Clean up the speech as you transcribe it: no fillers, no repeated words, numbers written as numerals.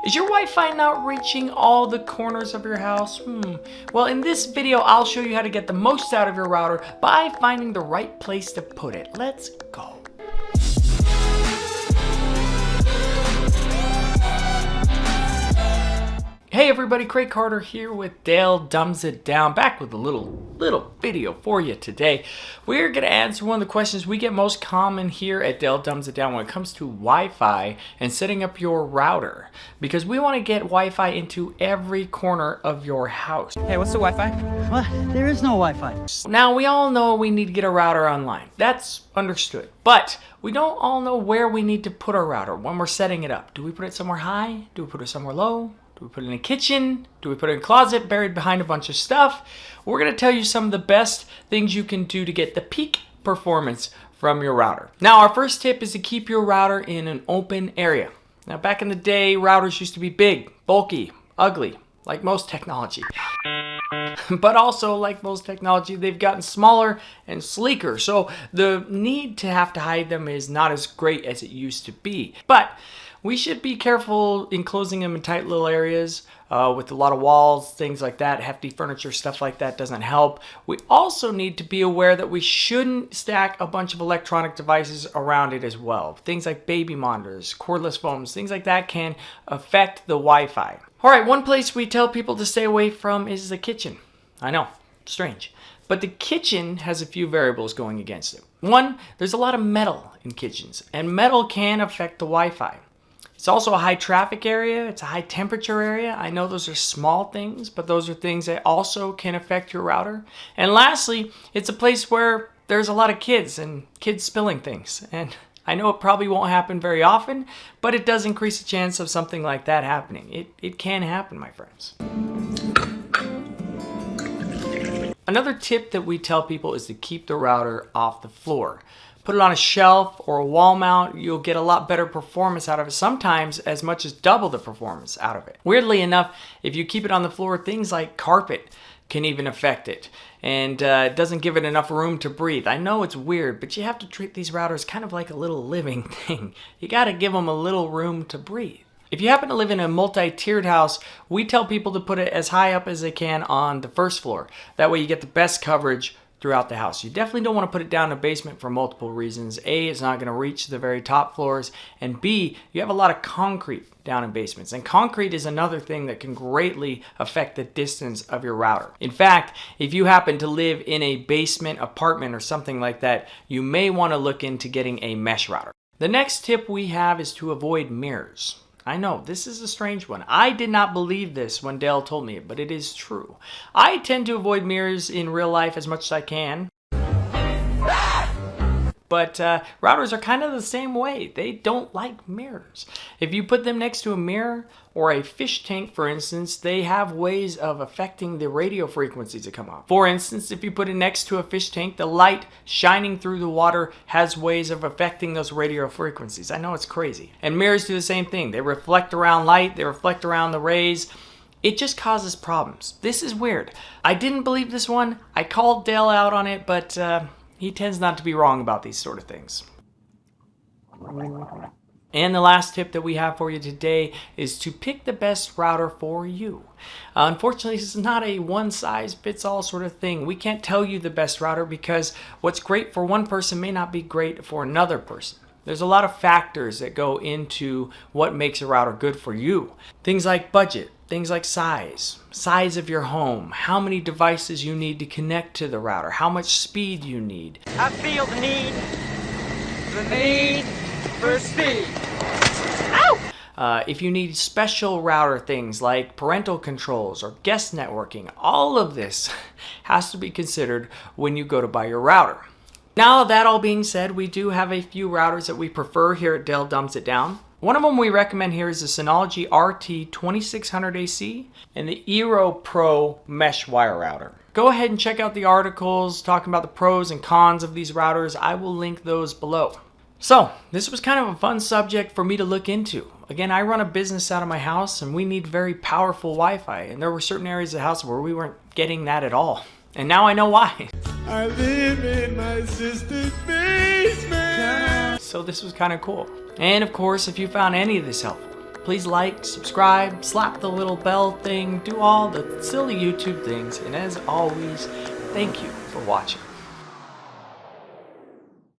Is your Wi-Fi not reaching all the corners of your house? Well, in this video, I'll show you how to get the most out of your router by finding the right place to put it. Let's go. Hey everybody, Craig Carter here with Dale Dumbs It Down, back with a little video for you today. We're going to answer one of the questions we get most common here at Dale Dumbs It Down when it comes to Wi-Fi and setting up your router, because we want to get Wi-Fi into every corner of your house. Hey, what's the Wi-Fi? What? There is no Wi-Fi. Now, we all know we need to get a router online. That's understood. But we don't all know where we need to put our router when we're setting it up. Do we put it somewhere high? Do we put it somewhere low? Do we put it in a kitchen? Do we put it in a closet buried behind a bunch of stuff? We're going to tell you some of the best things you can do to get the peak performance from your router. Now, our first tip is to keep your router in an open area. Now, back in the day, routers used to be big, bulky, ugly, like most technology. But also, like most technology, they've gotten smaller and sleeker. So the need to have to hide them is not as great as it used to be. But we should be careful enclosing them in tight little areas with a lot of walls, things like that. Hefty furniture, stuff like that doesn't help. We also need to be aware that we shouldn't stack a bunch of electronic devices around it as well. Things like baby monitors, cordless phones, things like that can affect the Wi-Fi. All right, one place we tell people to stay away from is the kitchen. I know, strange. But the kitchen has a few variables going against it. One, there's a lot of metal in kitchens, and metal can affect the Wi-Fi. It's also a high traffic area. It's a high temperature area. I know those are small things, but those are things that also can affect your router. And lastly, it's a place where there's a lot of kids and kids spilling things. And I know it probably won't happen very often, but it does increase the chance of something like that happening. It can happen, my friends. Another tip that we tell people is to keep the router off the floor. Put it on a shelf or a wall mount. You'll get a lot better performance out of it, sometimes as much as double the performance out of it. Weirdly enough, if you keep it on the floor, things like carpet can even affect it, and it doesn't give it enough room to breathe. I know it's weird, but you have to treat these routers kind of like a little living thing. You got to give them a little room to breathe. If you happen to live in a multi-tiered house, we tell people to put it as high up as they can on the first floor. That way you get the best coverage throughout the house. You definitely don't want to put it down in a basement for multiple reasons. A, it's not going to reach the very top floors, and B, you have a lot of concrete down in basements, and concrete is another thing that can greatly affect the distance of your router. In fact, if you happen to live in a basement apartment or something like that, you may want to look into getting a mesh router. The next tip we have is to avoid mirrors. I know, this is a strange one. I did not believe this when Dale told me it, but it is true. I tend to avoid mirrors in real life as much as I can. But routers are kind of the same way. They don't like mirrors. If you put them next to a mirror or a fish tank, for instance, they have ways of affecting the radio frequencies that come off. For instance, if you put it next to a fish tank, the light shining through the water has ways of affecting those radio frequencies. I know it's crazy. And mirrors do the same thing. They reflect around light, they reflect around the rays. It just causes problems. This is weird. I didn't believe this one. I called Dale out on it, but he tends not to be wrong about these sort of things. And the last tip that we have for you today is to pick the best router for you. Unfortunately, this is not a one-size-fits-all sort of thing. We can't tell you the best router because what's great for one person may not be great for another person. There's a lot of factors that go into what makes a router good for you. Things like budget, things like size of your home, how many devices you need to connect to the router, how much speed you need. I feel the need for speed. Ow! If you need special router things like parental controls or guest networking, all of this has to be considered when you go to buy your router. Now, that all being said, we do have a few routers that we prefer here at Dale Dumbs It Down. One of them we recommend here is the Synology RT2600AC and the Eero Pro Mesh Wire Router. Go ahead and check out the articles talking about the pros and cons of these routers. I will link those below. So, this was kind of a fun subject for me to look into. Again, I run a business out of my house and we need very powerful Wi-Fi, and there were certain areas of the house where we weren't getting that at all. And now I know why. I live in my sister's basement. So this was kind of cool. And of course, if you found any of this helpful, Please like, subscribe, slap the little bell thing, do all the silly YouTube things. And as always, thank you for watching.